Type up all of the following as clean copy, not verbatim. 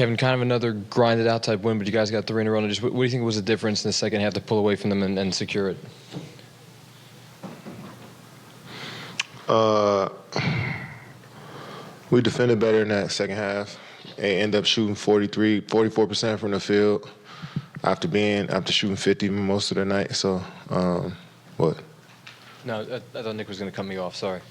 Kevin, kind of another grinded out type win, but you guys got 3 in a row. Just what do you think was the difference in the second half to pull away from them and secure it? We defended better in that second half. They ended up shooting 44% from the field after shooting 50 most of the night. So, what? No, I thought Nick was going to cut me off. Sorry.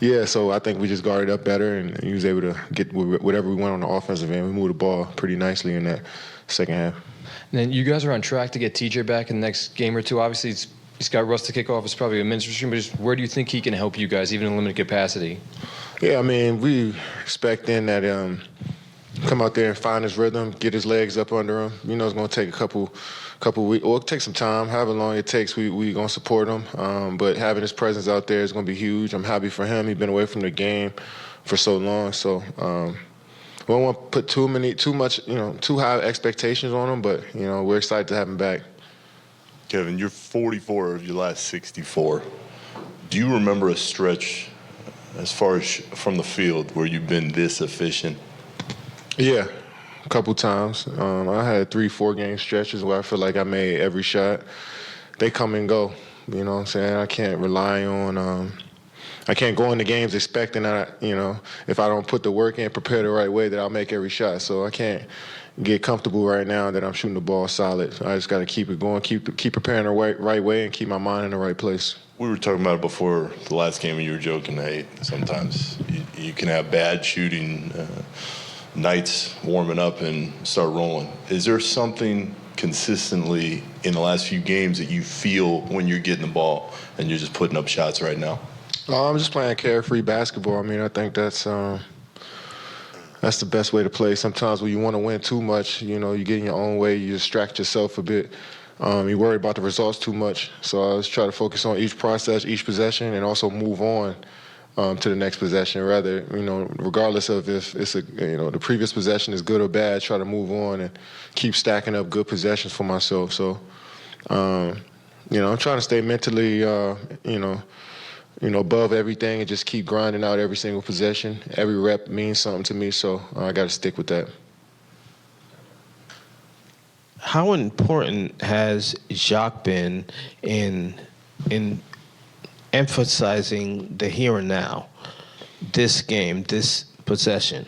Yeah, so I think we just guarded up better, and he was able to get whatever we want on the offensive end. We moved the ball pretty nicely in that second half. And then you guys are on track to get TJ back in the next game or two. Obviously, he's got Russ to kick off. It's probably a ministry stream, but just where do you think he can help you guys, even in limited capacity? Yeah, I mean, we expecting that come out there and find his rhythm, get his legs up under him. You know, it's going to take a couple weeks, or it'll take some time. However long it takes, we going to support him. But having his presence out there is going to be huge. I'm happy for him. He's been away from the game for so long. So we don't want to put too high expectations on him. But we're excited to have him back. Kevin, you're 44 of your last 64. Do you remember a stretch, as far as from the field, where you've been this efficient? Yeah, a couple times. I had 3-4 game stretches where I feel like I made every shot. They come and go. You know what I'm saying? I can't rely on I can't go into games expecting that, if I don't put the work in, prepare the right way, that I'll make every shot. So I can't get comfortable right now that I'm shooting the ball solid. I just got to keep it going, keep preparing the right way, and keep my mind in the right place. We were talking about it before the last game, and you were joking, hey, sometimes you can have bad shooting nights warming up and start rolling. Is there something consistently in the last few games that you feel when you're getting the ball and you're just putting up shots right now? I'm just playing carefree basketball. I mean, I think that's the best way to play. Sometimes when you want to win too much, you get in your own way, you distract yourself a bit. You worry about the results too much. So I just try to focus on each process, each possession, and also move on to the next possession. Rather, regardless of if it's the previous possession is good or bad, try to move on and keep stacking up good possessions for myself. So, I'm trying to stay mentally, above everything and just keep grinding out every single possession. Every rep means something to me, so I got to stick with that. How important has Jacques been in emphasizing the here and now, this game, this possession?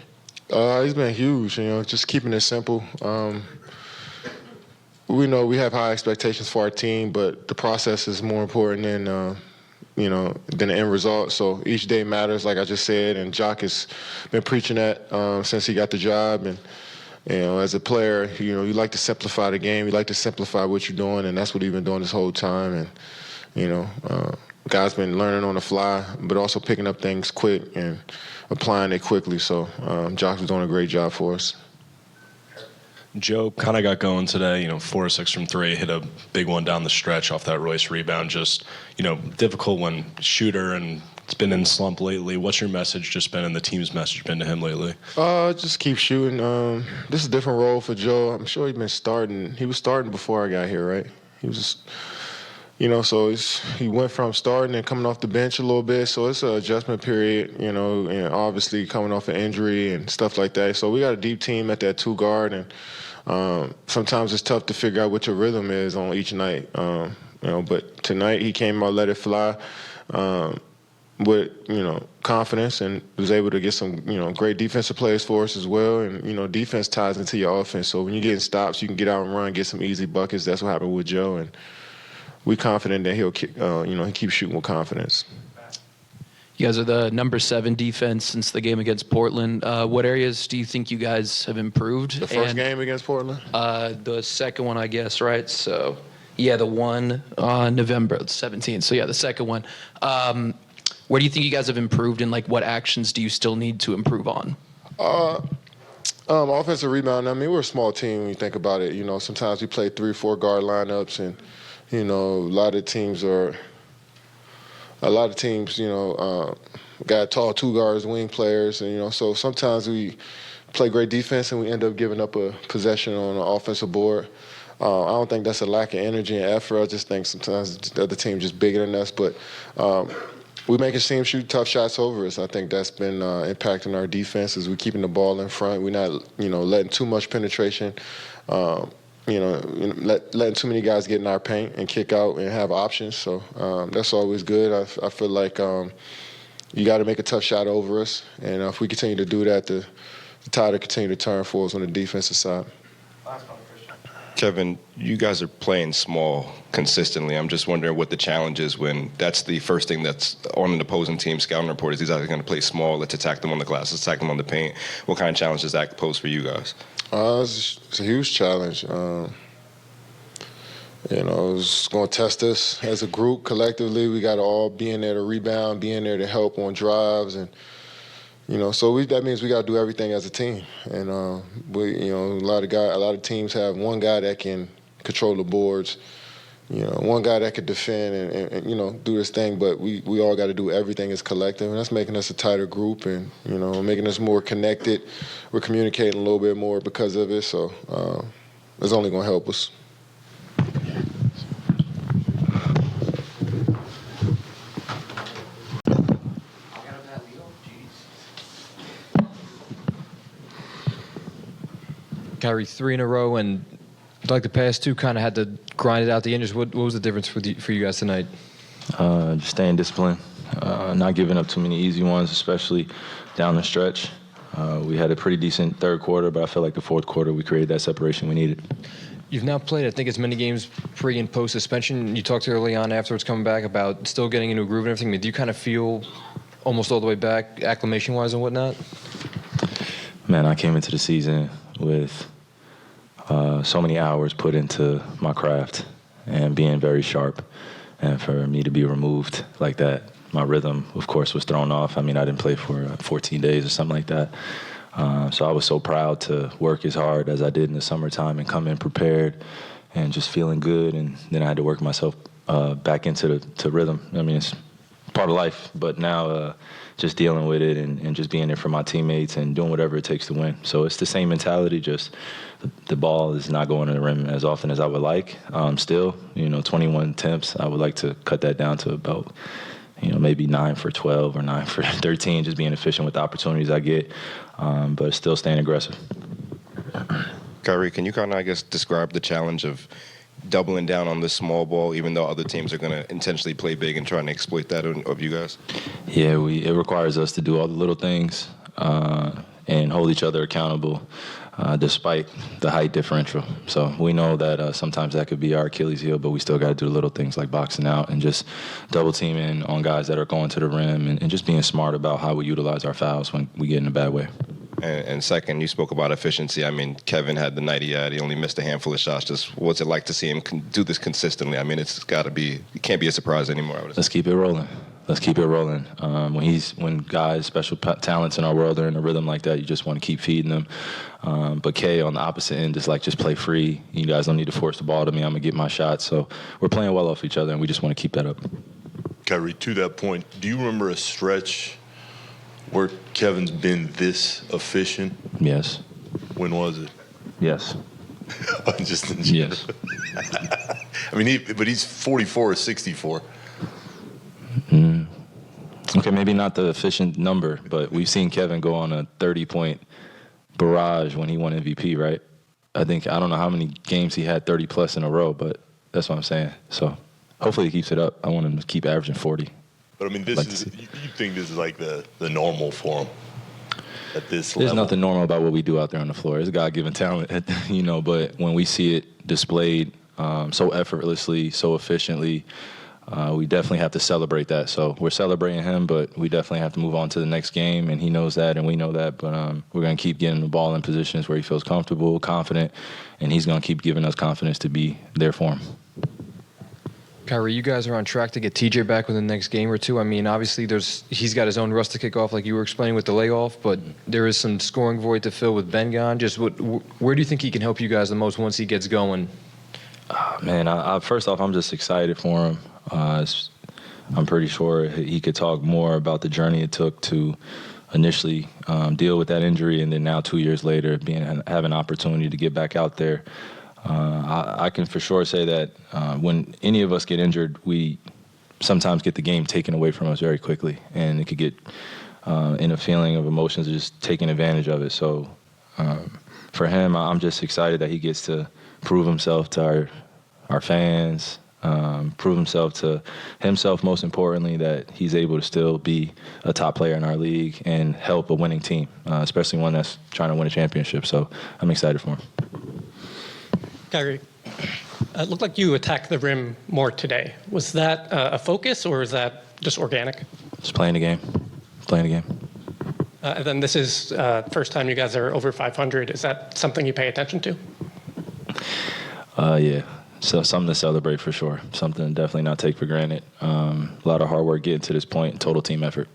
He's been huge, just keeping it simple. We know we have high expectations for our team, but the process is more important than the end result. So each day matters, like I just said, and Jacques has been preaching that since he got the job. And as a player, you like to simplify the game, you like to simplify what you're doing, and that's what he's been doing this whole time. And guys been learning on the fly, but also picking up things quick and applying it quickly. So Jacques was doing a great job for us. Joe kind of got going today, 4 or 6 from 3, hit a big one down the stretch off that Royce rebound. Just, difficult when shooter, and it's been in slump lately. What's your message just been, and the team's message been to him lately? Just keep shooting. This is a different role for Joe. I'm sure he's been starting. He was starting before I got here, right? He was so he went from starting and coming off the bench a little bit. So it's an adjustment period, and obviously coming off an injury and stuff like that. So we got a deep team at that 2 guard, and sometimes it's tough to figure out what your rhythm is on each night. But tonight he came out, let it fly with, confidence, and was able to get some, great defensive plays for us as well. And, defense ties into your offense. So when you're getting stops, you can get out and run, get some easy buckets. That's what happened with Joe. And we're confident that he'll, he keeps shooting with confidence. You guys are the number 7 defense since the game against Portland. What areas do you think you guys have improved? The first game against Portland? The second one, I guess, right? So, yeah, the one on November 17th. So, yeah, the second one. Where do you think you guys have improved, and, what actions do you still need to improve on? Offensive rebound. I mean, we're a small team when you think about it. Sometimes we play 3-4 guard lineups, and a lot of teams, got tall 2 guards, wing players, and so sometimes we play great defense and we end up giving up a possession on an offensive board. I don't think that's a lack of energy and effort. I just think sometimes the other team just bigger than us. But we're making teams shoot tough shots over us. I think that's been impacting our defense as we're keeping the ball in front. We're not, letting too much penetration. Letting too many guys get in our paint and kick out and have options. So that's always good. I feel like you got to make a tough shot over us, and if we continue to do that, the tide will continue to turn for us on the defensive side. Kevin, you guys are playing small consistently. I'm just wondering what the challenge is when that's the first thing that's on an opposing team scouting report is these guys are going to play small. Let's attack them on the glass. Let's attack them on the paint. What kind of challenge does that pose for you guys? It's a huge challenge. It's going to test us as a group collectively. We got to all be in there to rebound, be in there to help on drives, and that means we got to do everything as a team. And a lot of teams have one guy that can control the boards, one guy that can defend and do this thing. But we all got to do everything as collective, and that's making us a tighter group and making us more connected. We're communicating a little bit more because of it, so it's only going to help us. Kyrie, 3 in a row, and like the past 2, kind of had to grind it out the injuries. What was the difference for you guys tonight? Just staying disciplined, not giving up too many easy ones, especially down the stretch. We had a pretty decent third quarter, but I feel like the fourth quarter we created that separation we needed. You've now played, I think, as many games pre and post suspension. You talked early on afterwards coming back about still getting into a groove and everything. But do you kind of feel almost all the way back, acclimation-wise and whatnot? Man, I came into the season with so many hours put into my craft and being very sharp. And for me to be removed like that, my rhythm, of course, was thrown off. I mean, I didn't play for 14 days or something like that. So I was so proud to work as hard as I did in the summertime and come in prepared and just feeling good. And then I had to work myself back into rhythm. I mean, it's part of life, but now just dealing with it and just being there for my teammates and doing whatever it takes to win. So it's the same mentality, just the ball is not going to the rim as often as I would like. Still, 21 attempts, I would like to cut that down to about, maybe 9 for 12 or 9 for 13, just being efficient with the opportunities I get, but still staying aggressive. Kyrie, can you kind of, describe the challenge of doubling down on this small ball, even though other teams are going to intentionally play big and trying to exploit that of you guys? Yeah, it requires us to do all the little things and hold each other accountable despite the height differential. So we know that sometimes that could be our Achilles heel, but we still got to do the little things like boxing out and just double teaming on guys that are going to the rim and just being smart about how we utilize our fouls when we get in a bad way. And second, you spoke about efficiency. I mean, Kevin had the night he had. He only missed a handful of shots. Just what's it like to see him do this consistently? I mean, it's got to be, it can't be a surprise anymore. Let's keep it rolling. When guys, special talents in our world are in a rhythm like that, you just want to keep feeding them. But Kay on the opposite end is like, just play free. You guys don't need to force the ball to me. I'm going to get my shots. So we're playing well off each other, and we just want to keep that up. Kyrie, to that point, do you remember a stretch where Kevin's been this efficient? Yes. When was it? Yes. Just in general. Yes. I mean, but he's 44 or 64. Okay, maybe not the efficient number, but we've seen Kevin go on a 30-point barrage when he won MVP, right? I don't know how many games he had 30-plus in a row, but that's what I'm saying. So hopefully he keeps it up. I want him to keep averaging 40. But, I mean, you think this is like the normal for him at this level? There's nothing normal about what we do out there on the floor. It's a God-given talent, but when we see it displayed so effortlessly, so efficiently, we definitely have to celebrate that. So we're celebrating him, but we definitely have to move on to the next game, and he knows that, and we know that. But we're going to keep getting the ball in positions where he feels comfortable, confident, and he's going to keep giving us confidence to be there for him. Kyrie, you guys are on track to get TJ back within the next game or two. I mean, obviously, he's got his own rust to kick off, like you were explaining with the layoff, but there is some scoring void to fill with Ben gone. Just where do you think he can help you guys the most once he gets going? Man, first off, I'm just excited for him. I'm pretty sure he could talk more about the journey it took to initially deal with that injury, and then now 2 years later, have an opportunity to get back out there. I can for sure say that when any of us get injured, we sometimes get the game taken away from us very quickly, and it could get in a feeling of emotions of just taking advantage of it. So for him, I'm just excited that he gets to prove himself to our fans, prove himself to himself, most importantly, that he's able to still be a top player in our league and help a winning team, especially one that's trying to win a championship. So I'm excited for him. Kyrie, it looked like you attacked the rim more today. Was that a focus, or is that just organic? Just playing the game. Playing the game. And then this is first time you guys are over 500. Is that something you pay attention to? Yeah. So something to celebrate for sure. Something to definitely not take for granted. A lot of hard work getting to this point. Total team effort.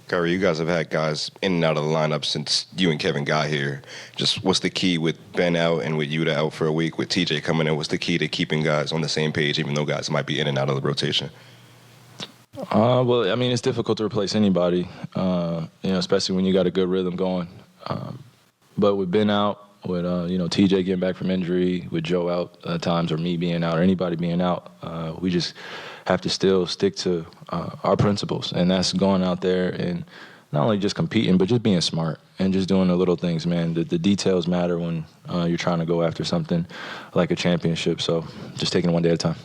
Kyrie, you guys have had guys in and out of the lineup since you and Kevin got here. Just what's the key with Ben out and with Yuta out for a week, with TJ coming in? What's the key to keeping guys on the same page, even though guys might be in and out of the rotation? Well, I mean, it's difficult to replace anybody, especially when you got a good rhythm going. But with Ben out, with TJ getting back from injury, with Joe out at times, or me being out, or anybody being out, we just have to still stick to our principles, and that's going out there and not only just competing, but just being smart and just doing the little things, man. The details matter when you're trying to go after something like a championship. So just taking it one day at a time.